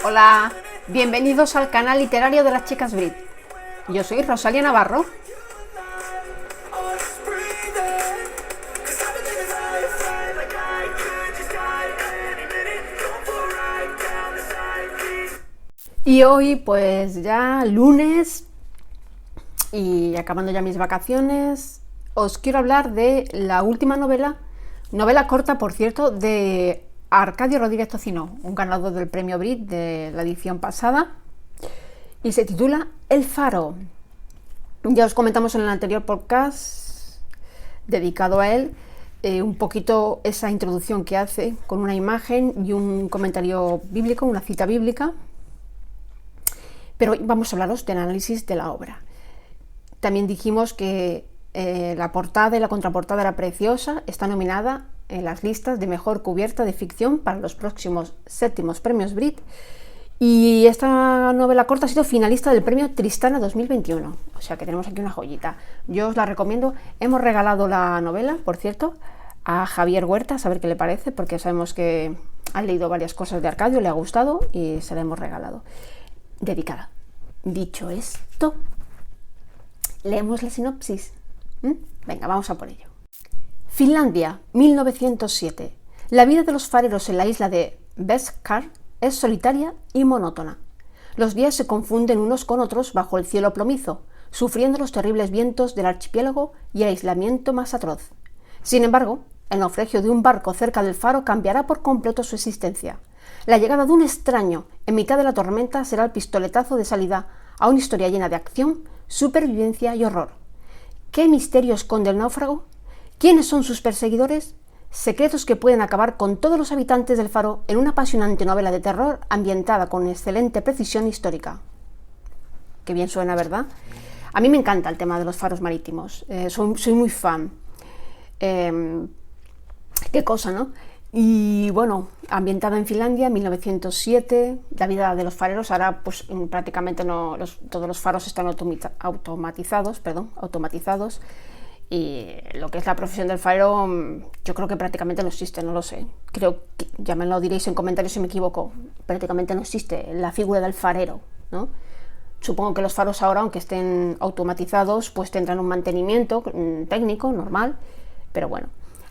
Hola, bienvenidos al canal literario de las chicas Brit. Yo soy Rosalía Navarro. Y hoy, pues ya lunes y acabando ya mis vacaciones, os quiero hablar de la última novela corta, por cierto, de Arcadio Rodríguez Tocino, un ganador del premio Brit de la edición pasada, y se titula El Faro. Ya os comentamos en el anterior podcast dedicado a él un poquito esa introducción que hace con una imagen y un comentario bíblico, una cita bíblica. Pero hoy vamos a hablaros del análisis de la obra. También dijimos que la portada y la contraportada era preciosa, está nominada en las listas de mejor cubierta de ficción para los próximos 7º premios Brit, y esta novela corta ha sido finalista del premio Tristana 2021, o sea que tenemos aquí una joyita. Yo os la recomiendo. Hemos regalado la novela, por cierto, a Javier Huerta, a saber qué le parece, porque sabemos que ha leído varias cosas de Arcadio, le ha gustado y se la hemos regalado. Dedicada. Dicho esto, leemos la sinopsis. Venga, vamos a por ello. Finlandia, 1907. La vida de los fareros en la isla de Beskar es solitaria y monótona. Los días se confunden unos con otros bajo el cielo plomizo, sufriendo los terribles vientos del archipiélago y el aislamiento más atroz. Sin embargo, el naufragio de un barco cerca del faro cambiará por completo su existencia. La llegada de un extraño en mitad de la tormenta será el pistoletazo de salida a una historia llena de acción, supervivencia y horror. ¿Qué misterio esconde el náufrago? ¿Quiénes son sus perseguidores? Secretos que pueden acabar con todos los habitantes del faro en una apasionante novela de terror ambientada con excelente precisión histórica. Qué bien suena, ¿verdad? A mí me encanta el tema de los faros marítimos. Soy muy fan. Qué cosa, ¿no? Y bueno, ambientada en Finlandia, 1907, la vida de los fareros. Ahora pues prácticamente todos los faros están automatizados, y lo que es la profesión del farero yo creo que prácticamente no existe, no lo sé. Creo que, ya me lo diréis en comentarios si me equivoco, prácticamente no existe la figura del farero, ¿no? Supongo que los faros ahora, aunque estén automatizados, pues tendrán un mantenimiento técnico normal, pero bueno.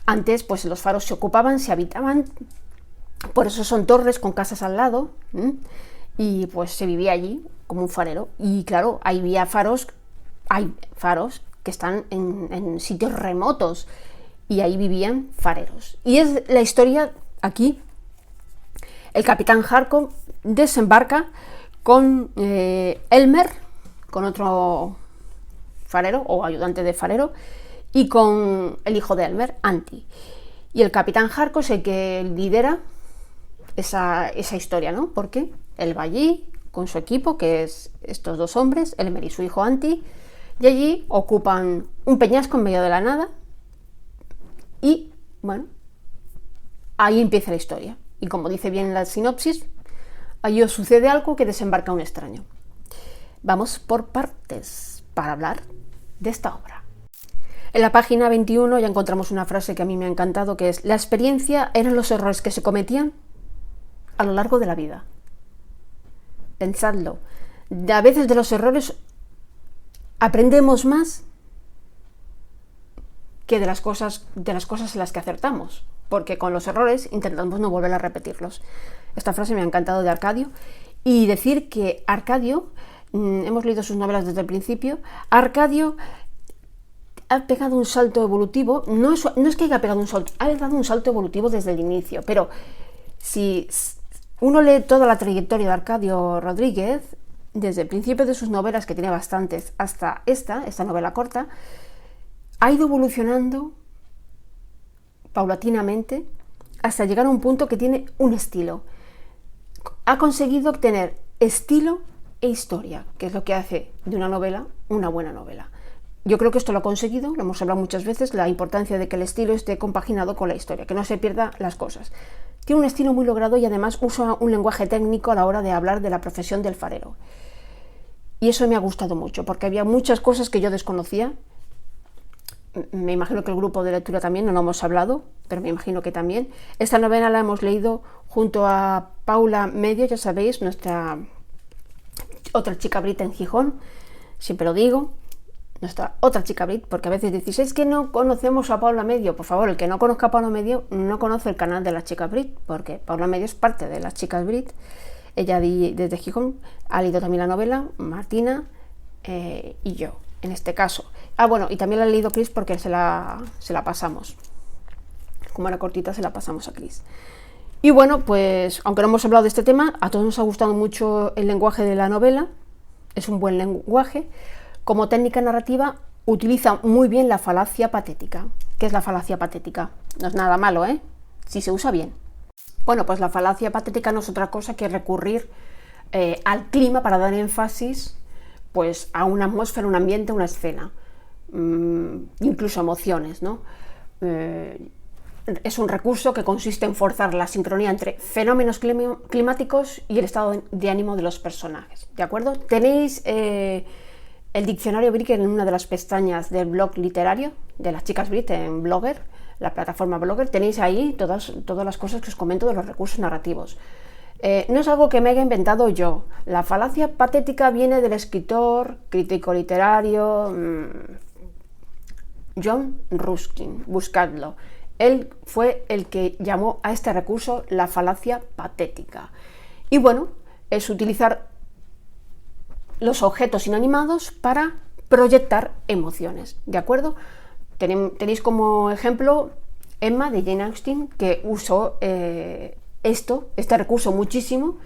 Antes, pues los faros se ocupaban, se habitaban, por eso son torres con casas al lado, y pues se vivía allí como un farero. Y claro, hay faros que están en sitios remotos, y ahí vivían fareros. Y es la historia aquí. El capitán Harko desembarca con Elmer, con otro farero o ayudante de farero, y con el hijo de Elmer, Antti. Y el capitán Harko es el que lidera esa historia, ¿no? Porque él va allí con su equipo, que es estos dos hombres, Elmer y su hijo Antti, y allí ocupan un peñasco en medio de la nada, y bueno, ahí empieza la historia. Y como dice bien la sinopsis, allí os sucede algo que desembarca un extraño. Vamos por partes para hablar de esta obra. En la página 21 ya encontramos una frase que a mí me ha encantado, que es: la experiencia eran los errores que se cometían a lo largo de la vida. Pensadlo. A veces de los errores aprendemos más que de las cosas en las que acertamos, porque con los errores intentamos no volver a repetirlos. Esta frase me ha encantado de Arcadio. Y decir que Arcadio, hemos leído sus novelas desde el principio, Arcadio ha pegado un salto evolutivo. No es que haya pegado un salto, ha dado un salto evolutivo desde el inicio, pero si uno lee toda la trayectoria de Arcadio Rodríguez, desde el principio de sus novelas, que tiene bastantes, hasta esta novela corta, ha ido evolucionando paulatinamente hasta llegar a un punto que tiene un estilo. Ha conseguido obtener estilo e historia, que es lo que hace de una novela una buena novela. Yo creo que esto lo ha conseguido, lo hemos hablado muchas veces, la importancia de que el estilo esté compaginado con la historia, que no se pierda las cosas. Tiene un estilo muy logrado y además usa un lenguaje técnico a la hora de hablar de la profesión del farero. y eso me ha gustado mucho, porque había muchas cosas que yo desconocía. Me imagino que el grupo de lectura también, no lo hemos hablado, pero me imagino que también. Esta novela la hemos leído junto a Paula Medio, ya sabéis, nuestra otra chica brita en Gijón, siempre lo digo, nuestra otra chica brit, porque a veces decís, es que no conocemos a Paula Medio. Por favor, el que no conozca a Paula Medio no conoce el canal de las chicas brit, porque Paula Medio es parte de las chicas brit. Ella desde Gijón ha leído también la novela, Martina y yo, en este caso. Bueno, y también la ha leído Chris porque se la pasamos. Como era cortita, se la pasamos a Chris. Y bueno, pues, aunque no hemos hablado de este tema, a todos nos ha gustado mucho el lenguaje de la novela. Es un buen lenguaje. Como técnica narrativa, utiliza muy bien la falacia patética. ¿Qué es la falacia patética? No es nada malo, ¿eh? Si se usa bien. Bueno, pues la falacia patética no es otra cosa que recurrir al clima para dar énfasis pues, a una atmósfera, un ambiente, una escena. Incluso emociones, ¿no? Es un recurso que consiste en forzar la sincronía entre fenómenos climáticos y el estado de ánimo de los personajes, ¿de acuerdo? Tenéis el diccionario Brit en una de las pestañas del blog literario de las chicas Brit en Blogger, la plataforma Blogger. Tenéis ahí todas las cosas que os comento de los recursos narrativos. No es algo que me haya inventado yo. La falacia patética viene del escritor, crítico literario John Ruskin. Buscadlo. Él fue el que llamó a este recurso la falacia patética. Y bueno, es utilizar los objetos inanimados para proyectar emociones, ¿de acuerdo? Tenéis como ejemplo Emma de Jane Austen, que usó este recurso muchísimo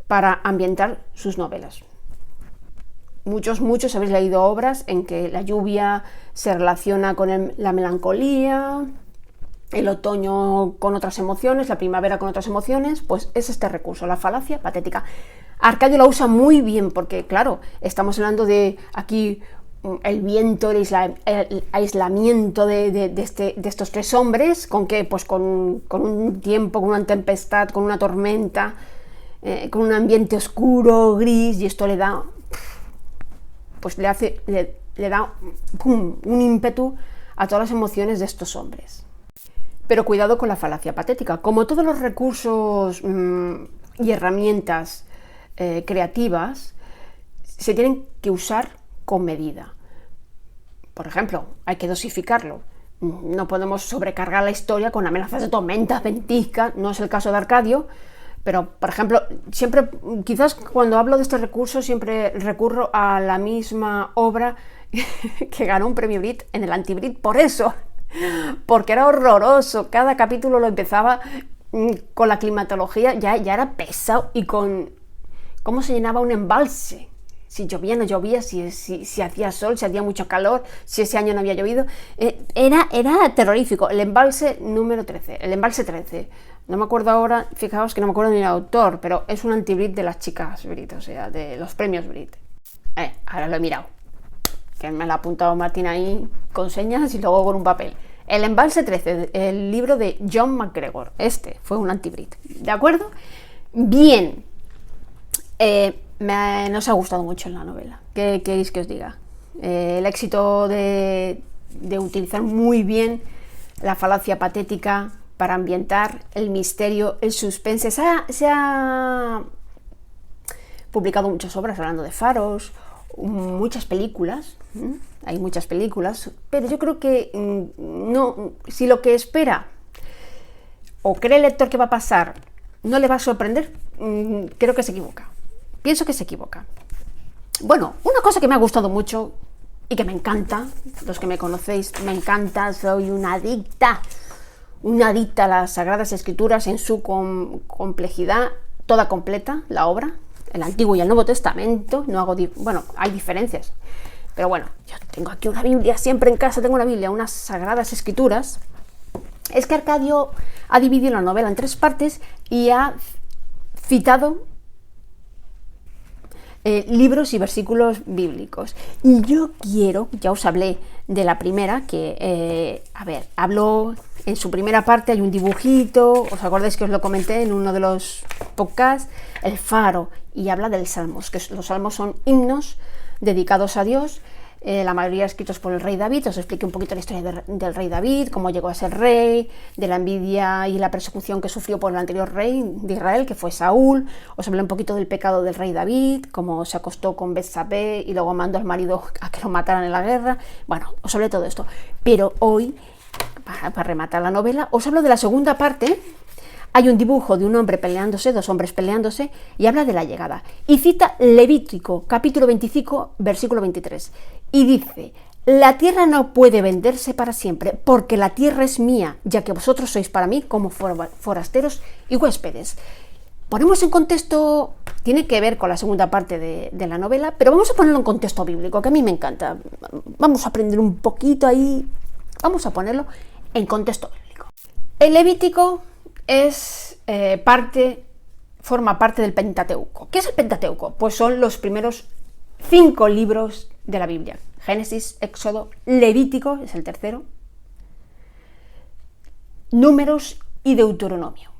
para ambientar sus novelas. Muchos habéis leído obras en que la lluvia se relaciona con la melancolía, el otoño con otras emociones, la primavera con otras emociones. Pues es este recurso, la falacia patética. Arcadio la usa muy bien porque, claro, estamos hablando de aquí el viento, el aislamiento de estos tres hombres, ¿con qué? Pues con un tiempo, con una tempestad, con una tormenta, con un ambiente oscuro, gris, y esto le da, pues le da un ímpetu a todas las emociones de estos hombres. Pero cuidado con la falacia patética. Como todos los recursos y herramientas creativas, se tienen que usar con medida. Por ejemplo, hay que dosificarlo. No podemos sobrecargar la historia con amenazas de tormentas, ventiscas. No es el caso de Arcadio, pero, por ejemplo, siempre, quizás cuando hablo de este recurso, siempre recurro a la misma obra que ganó un premio Brit en el Anti-Brit, por eso. Porque era horroroso. Cada capítulo lo empezaba con la climatología, ya era pesado, y con cómo se llenaba un embalse. Si llovía, no llovía, si hacía sol, si hacía mucho calor, si ese año no había llovido. Era terrorífico. El embalse número 13, el embalse 13. No me acuerdo ahora, fijaos que no me acuerdo ni el autor, pero es un anti-Brit de las chicas Brit, o sea, de los premios Brit. Ahora lo he mirado, que me lo ha apuntado Martín ahí con señas y luego con un papel. El embalse 13, el libro de John McGregor. Este fue un anti-Brit, ¿de acuerdo? Bien. Nos ha gustado mucho en la novela. ¿Qué queréis que os diga? El éxito de utilizar muy bien la falacia patética para ambientar el misterio, el suspense. Se ha publicado muchas obras hablando de faros, muchas películas. Hay muchas películas, pero yo creo que no, si lo que espera o cree el lector que va a pasar no le va a sorprender, creo que se equivoca. Pienso que se equivoca. Bueno, una cosa que me ha gustado mucho y que me encanta, los que me conocéis, me encanta, soy una adicta a las Sagradas Escrituras en su complejidad, toda completa, la obra, el Antiguo y el Nuevo Testamento. No hago, hay diferencias, pero bueno, yo tengo aquí una Biblia, siempre en casa tengo una Biblia, unas Sagradas Escrituras. Es que Arcadio ha dividido la novela en 3 partes y ha citado libros y versículos bíblicos. Y yo quiero, ya os hablé de la primera, que, habló en su primera parte, hay un dibujito, os acordáis que os lo comenté en uno de los podcasts, el faro, y habla del Salmos, que los Salmos son himnos dedicados a Dios, la mayoría escritos por el rey David. Os expliqué un poquito la historia del rey David, cómo llegó a ser rey, de la envidia y la persecución que sufrió por el anterior rey de Israel, que fue Saúl. Os hablé un poquito del pecado del rey David, cómo se acostó con Betsabé y luego mandó al marido a que lo mataran en la guerra. Bueno, os hablé de todo esto. Pero hoy, para rematar la novela, os hablo de la segunda parte. Hay un dibujo de un hombre peleándose, dos hombres peleándose, y habla de la llegada. Y cita Levítico, capítulo 25, versículo 23. Y dice: la tierra no puede venderse para siempre, porque la tierra es mía, ya que vosotros sois para mí como forasteros y huéspedes. Ponemos en contexto, tiene que ver con la segunda parte de la novela, pero vamos a ponerlo en contexto bíblico, que a mí me encanta. Vamos a aprender un poquito ahí, vamos a ponerlo en contexto bíblico. El Levítico forma parte del Pentateuco. ¿Qué es el Pentateuco? Pues son los primeros 5 libros de la Biblia. Génesis, Éxodo, Levítico, es el tercero, Números y Deuteronomio.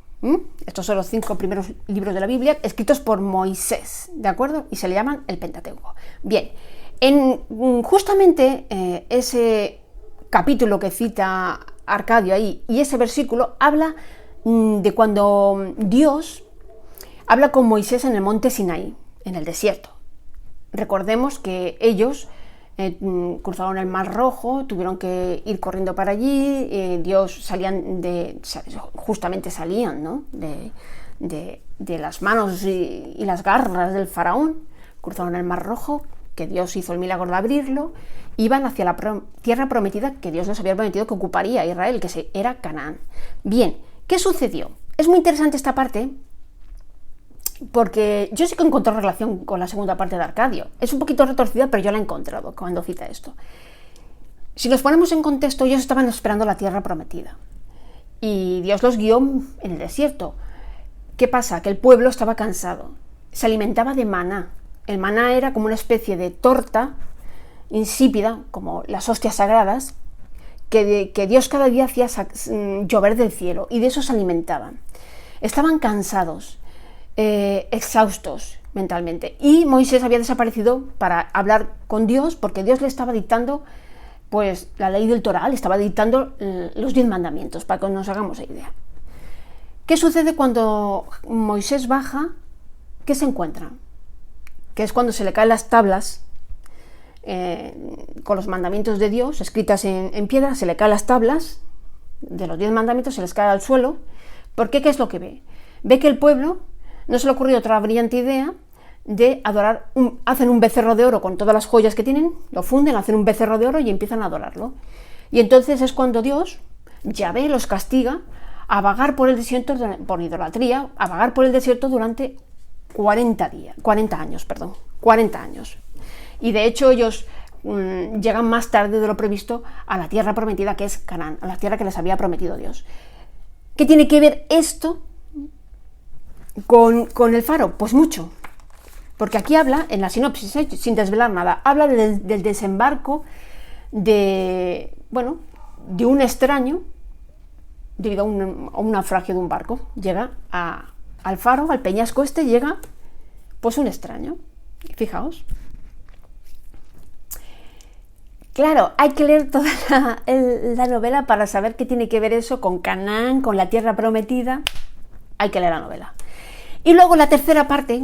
Estos son los 5 primeros libros de la Biblia escritos por Moisés, ¿de acuerdo? Y se le llaman el Pentateuco. Bien, justamente ese capítulo que cita Arcadio ahí y ese versículo habla de cuando Dios habla con Moisés en el monte Sinaí, en el desierto. Recordemos que ellos cruzaron el Mar Rojo, tuvieron que ir corriendo para allí, justamente salían, ¿no? de las manos y las garras del faraón, cruzaron el Mar Rojo, que Dios hizo el milagro de abrirlo, iban hacia la tierra prometida que Dios les había prometido que ocuparía a Israel, que era Canaán. Bien, ¿qué sucedió? Es muy interesante esta parte, porque yo sí que encontré relación con la segunda parte de Arcadio. Es un poquito retorcida, pero yo la he encontrado cuando cita esto. Si nos ponemos en contexto, ellos estaban esperando la tierra prometida y Dios los guió en el desierto. ¿Qué pasa? Que el pueblo estaba cansado, se alimentaba de maná. El maná era como una especie de torta insípida, como las hostias sagradas, que Dios cada día hacía llover del cielo, y de eso se alimentaban. Estaban cansados, exhaustos mentalmente, y Moisés había desaparecido para hablar con Dios, porque Dios le estaba dictando pues la ley del Torá, le estaba dictando los 10 mandamientos, para que nos hagamos la idea. ¿Qué sucede cuando Moisés baja? ¿Qué se encuentra? Que es cuando se le caen las tablas con los mandamientos de Dios escritas en piedra, se le caen las tablas de los 10 mandamientos, se les cae al suelo. ¿Por qué? ¿Qué es lo que ve? Ve que el pueblo no se le ocurrió otra brillante idea de adorar, hacen un becerro de oro con todas las joyas que tienen, lo funden, hacen un becerro de oro y empiezan a adorarlo. Y entonces es cuando Dios, Yahvé, los castiga a vagar por el desierto, por idolatría, a vagar por el desierto durante 40 años. Y de hecho ellos llegan más tarde de lo previsto a la tierra prometida, que es Canaán, a la tierra que les había prometido Dios. ¿Qué tiene que ver esto con el faro? Pues mucho, porque aquí habla, en la sinopsis, sin desvelar nada, habla del desembarco de un extraño debido a un naufragio de un barco. Llega al faro, al peñasco llega pues un extraño. Fijaos. Claro, hay que leer toda la novela para saber qué tiene que ver eso con Canaán, con la tierra prometida. Hay que leer la novela. Y luego la tercera parte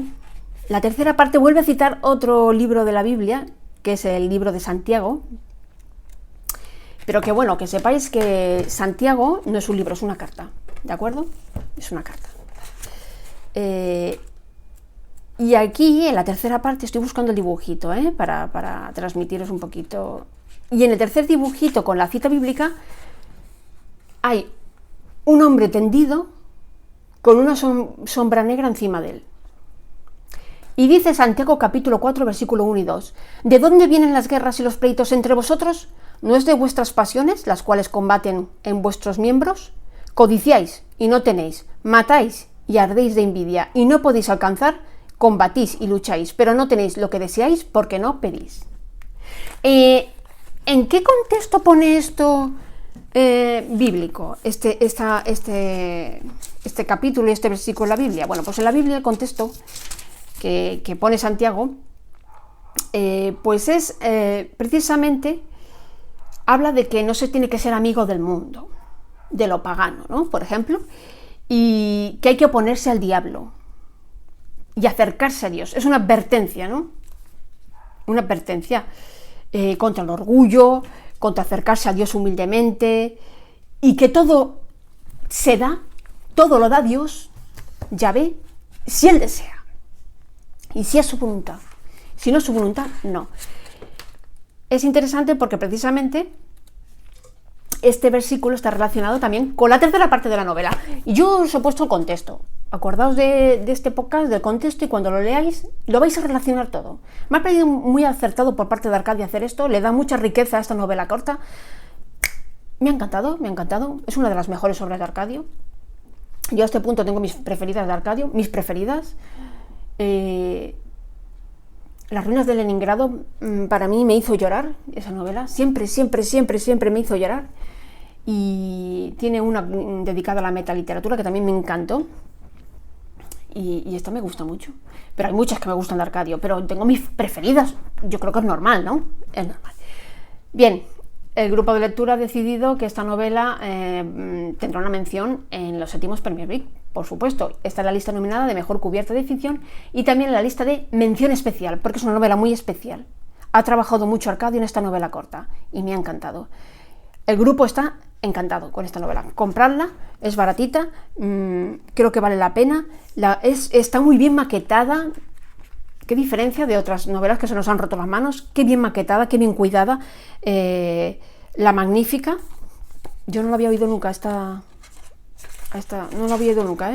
vuelve a citar otro libro de la Biblia, que es el libro de Santiago. Pero que sepáis que Santiago no es un libro, es una carta, ¿de acuerdo? Es una carta. Y aquí, en la tercera parte, estoy buscando el dibujito, para transmitiros un poquito. Y en el tercer dibujito, con la cita bíblica, hay un hombre tendido con una sombra negra encima de él. Y dice Santiago capítulo 4, versículo 1 y 2. ¿De dónde vienen las guerras y los pleitos entre vosotros? ¿No es de vuestras pasiones, las cuales combaten en vuestros miembros? Codiciáis y no tenéis, matáis y ardéis de envidia y no podéis alcanzar, combatís y lucháis, pero no tenéis lo que deseáis porque no pedís. ¿En qué contexto pone esto bíblico, este capítulo y este versículo de la Biblia? Bueno, pues en la Biblia el contexto que pone Santiago pues es precisamente, habla de que no se tiene que ser amigo del mundo, de lo pagano, ¿no? Por ejemplo, y que hay que oponerse al diablo y acercarse a Dios. Es una advertencia, ¿no? Una advertencia contra el orgullo, contra acercarse a Dios humildemente, y que todo se da, todo lo da Dios, Yahvé, si Él desea, y si es su voluntad. Si no es su voluntad, no. Es interesante porque precisamente este versículo está relacionado también con la tercera parte de la novela. Y yo os he puesto el contexto. Acordaos de este podcast, del contexto, y cuando lo leáis lo vais a relacionar todo. Me ha parecido muy acertado por parte de Arcadio hacer esto, le da mucha riqueza a esta novela corta. Me ha encantado, me ha encantado. Es una de las mejores obras de Arcadio. Yo a este punto tengo mis preferidas de Arcadio, mis preferidas. Las ruinas de Leningrado, para mí me hizo llorar esa novela. Siempre me hizo llorar. Y tiene una dedicada a la metaliteratura que también me encantó. Y esta me gusta mucho. Pero hay muchas que me gustan de Arcadio, pero tengo mis preferidas. Yo creo que es normal, ¿no? Es normal. Bien, el grupo de lectura ha decidido que esta novela tendrá una mención en los 7º Premios Vic, por supuesto. Está en la lista nominada de mejor cubierta de ficción y también en la lista de mención especial, porque es una novela muy especial. Ha trabajado mucho Arcadio en esta novela corta y me ha encantado. El grupo está encantado con esta novela. Compradla, es baratita, creo que vale la pena. Está muy bien maquetada. Qué diferencia de otras novelas que se nos han roto las manos. Qué bien maquetada, qué bien cuidada. La Magnífica. Yo no la había oído nunca no la había oído nunca,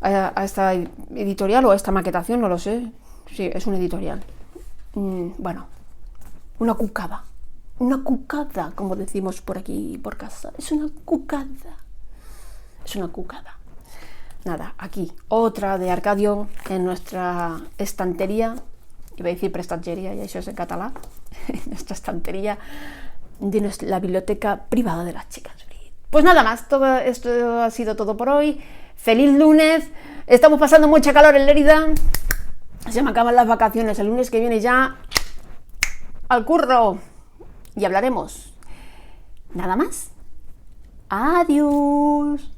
a esta editorial o a esta maquetación, no lo sé. Sí, es una editorial. Bueno, una cucada, como decimos por aquí, por casa. Es una cucada. Nada, aquí, otra de Arcadio en nuestra estantería, iba a decir prestatgeria, y eso es en catalán, nuestra estantería de la biblioteca privada de las chicas. Pues nada más, todo esto ha sido todo por hoy. ¡Feliz lunes! Estamos pasando mucha calor en Lérida. Se me acaban las vacaciones, el lunes que viene ya al curro. Y hablaremos. Nada más. Adiós.